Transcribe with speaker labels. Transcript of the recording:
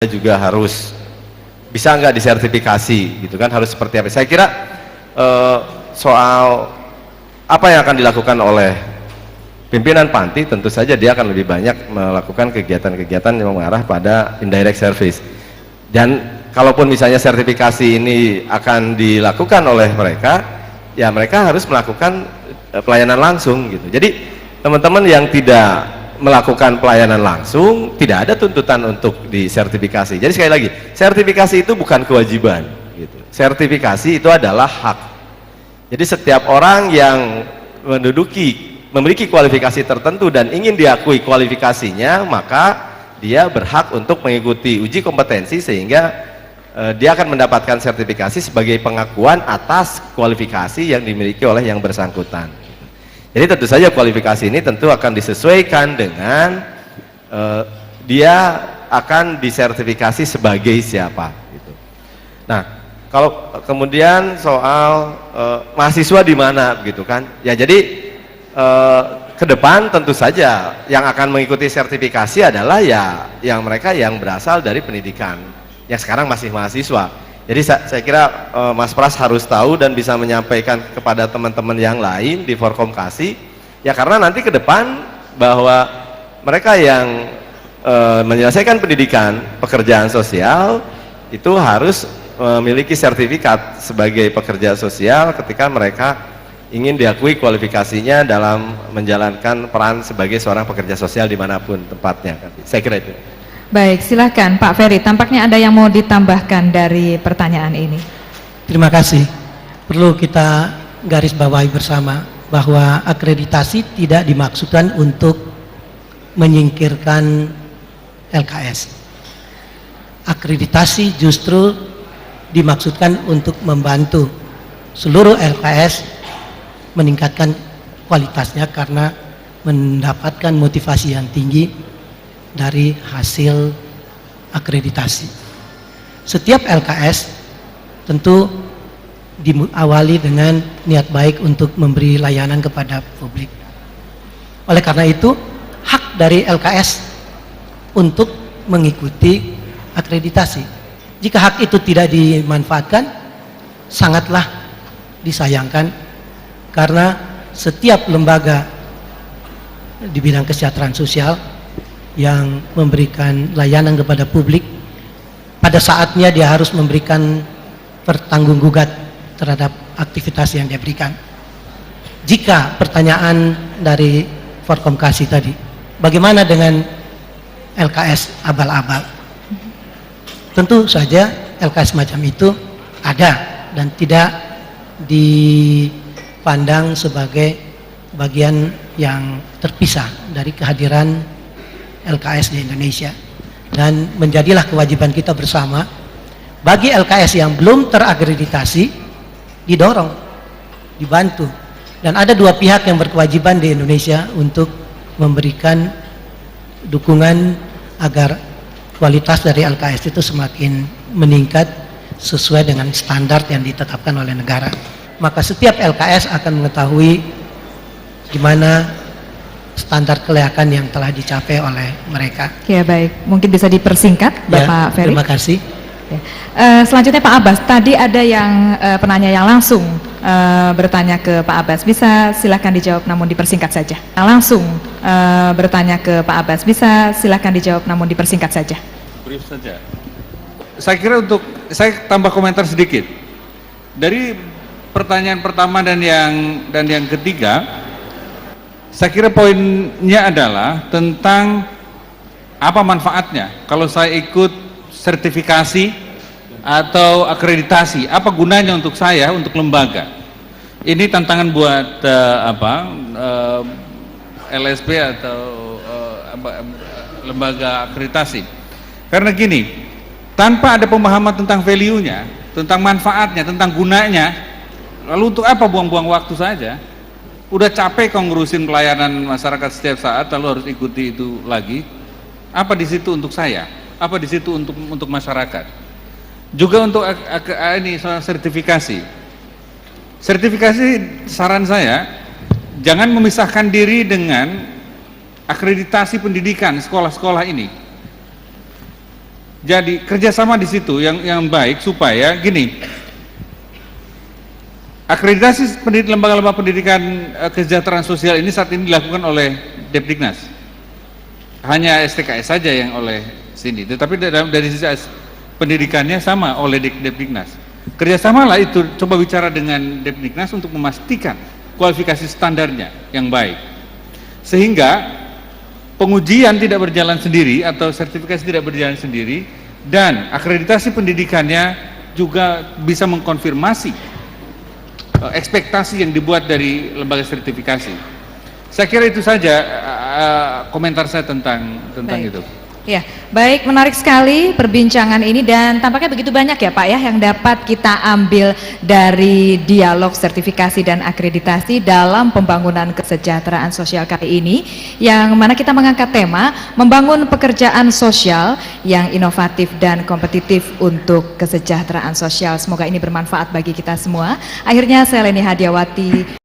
Speaker 1: juga harus bisa nggak disertifikasi gitu kan, harus seperti apa. Saya kira soal apa yang akan dilakukan oleh pimpinan panti, tentu saja dia akan lebih banyak melakukan kegiatan-kegiatan yang mengarah pada indirect service. Dan kalaupun misalnya sertifikasi ini akan dilakukan oleh mereka, ya mereka harus melakukan pelayanan langsung gitu. Jadi teman-teman yang tidak melakukan pelayanan langsung, tidak ada tuntutan untuk disertifikasi. Jadi sekali lagi, sertifikasi itu bukan kewajiban gitu. Sertifikasi itu adalah hak. Jadi setiap orang yang memiliki kualifikasi tertentu dan ingin diakui kualifikasinya, maka dia berhak untuk mengikuti uji kompetensi sehingga dia akan mendapatkan sertifikasi sebagai pengakuan atas kualifikasi yang dimiliki oleh yang bersangkutan. Jadi tentu saja kualifikasi ini tentu akan disesuaikan dengan dia akan disertifikasi sebagai siapa gitu. Nah, kalau kemudian soal mahasiswa di mana gitu kan, ya jadi ke depan tentu saja yang akan mengikuti sertifikasi adalah ya yang mereka yang berasal dari pendidikan yang sekarang masih mahasiswa. Jadi saya kira Mas Pras harus tahu dan bisa menyampaikan kepada teman-teman yang lain di Forkomkasi, ya karena nanti ke depan bahwa mereka yang menyelesaikan pendidikan pekerjaan sosial itu harus memiliki sertifikat sebagai pekerja sosial ketika mereka ingin diakui kualifikasinya dalam menjalankan peran sebagai seorang pekerja sosial dimanapun tempatnya. Saya kira itu.
Speaker 2: Baik, silakan Pak Ferry. Tampaknya ada yang mau ditambahkan dari pertanyaan ini.
Speaker 3: Terima kasih. Perlu kita garis bawahi bersama bahwa akreditasi tidak dimaksudkan untuk menyingkirkan LKS. Akreditasi justru dimaksudkan untuk membantu seluruh LKS meningkatkan kualitasnya karena mendapatkan motivasi yang tinggi dari hasil akreditasi. Setiap LKS tentu diawali dengan niat baik untuk memberi layanan kepada publik. Oleh karena itu, hak dari LKS untuk mengikuti akreditasi. Jika hak itu tidak dimanfaatkan, sangatlah disayangkan karena setiap lembaga di bidang kesejahteraan sosial yang memberikan layanan kepada publik, pada saatnya dia harus memberikan pertanggunggugat terhadap aktivitas yang dia berikan. Jika pertanyaan dari Forkomkasi tadi, bagaimana dengan LKS abal-abal? Tentu saja LKS macam itu ada dan tidak dipandang sebagai bagian yang terpisah dari kehadiran LKS di Indonesia, dan menjadilah kewajiban kita bersama bagi LKS yang belum terakreditasi didorong, dibantu, dan ada dua pihak yang berkewajiban di Indonesia untuk memberikan dukungan agar kualitas dari LKS itu semakin meningkat sesuai dengan standar yang ditetapkan oleh negara. Maka setiap LKS akan mengetahui di mana standar kelayakan yang telah dicapai oleh mereka.
Speaker 2: Ya baik, mungkin bisa dipersingkat Bapak Ferry.
Speaker 3: Terima kasih.
Speaker 2: Ya. Selanjutnya Pak Abbas, tadi ada yang penanya yang langsung bertanya ke Pak Abbas, bisa silakan dijawab namun dipersingkat saja. Langsung bertanya ke Pak Abbas, bisa silakan dijawab namun dipersingkat saja.
Speaker 4: Brief saja. Saya kira saya tambah komentar sedikit. Dari pertanyaan pertama dan yang ketiga, saya kira poinnya adalah tentang apa manfaatnya kalau saya ikut sertifikasi atau akreditasi, apa gunanya untuk saya, untuk lembaga. Ini tantangan buat LSP atau lembaga akreditasi. Karena gini, tanpa ada pemahaman tentang value-nya, tentang manfaatnya, tentang gunanya, lalu untuk apa buang-buang waktu saja? Udah capek kok ngurusin pelayanan masyarakat setiap saat, lalu harus ikuti itu lagi. Apa di situ untuk saya? Apa di situ untuk masyarakat? Juga untuk ini soal sertifikasi. Sertifikasi, saran saya jangan memisahkan diri dengan akreditasi pendidikan sekolah-sekolah ini. Jadi kerjasama di situ yang baik supaya gini, akreditasi lembaga-lembaga pendidikan kesejahteraan sosial ini saat ini dilakukan oleh Depdiknas. Hanya STKS saja yang oleh sini, tetapi dari sisi pendidikannya sama oleh Depdiknas. Kerjasamalah itu, coba bicara dengan Depdiknas untuk memastikan kualifikasi standarnya yang baik, sehingga pengujian tidak berjalan sendiri atau sertifikasi tidak berjalan sendiri, dan akreditasi pendidikannya juga bisa mengkonfirmasi ekspektasi yang dibuat dari lembaga sertifikasi. Saya kira itu saja komentar saya tentang
Speaker 2: Baik.
Speaker 4: itu.
Speaker 2: Ya, baik, menarik sekali perbincangan ini dan tampaknya begitu banyak ya Pak ya yang dapat kita ambil dari dialog sertifikasi dan akreditasi dalam pembangunan kesejahteraan sosial kali ini, yang mana kita mengangkat tema membangun pekerjaan sosial yang inovatif dan kompetitif untuk kesejahteraan sosial. Semoga ini bermanfaat bagi kita semua. Akhirnya saya Leni Hadiawati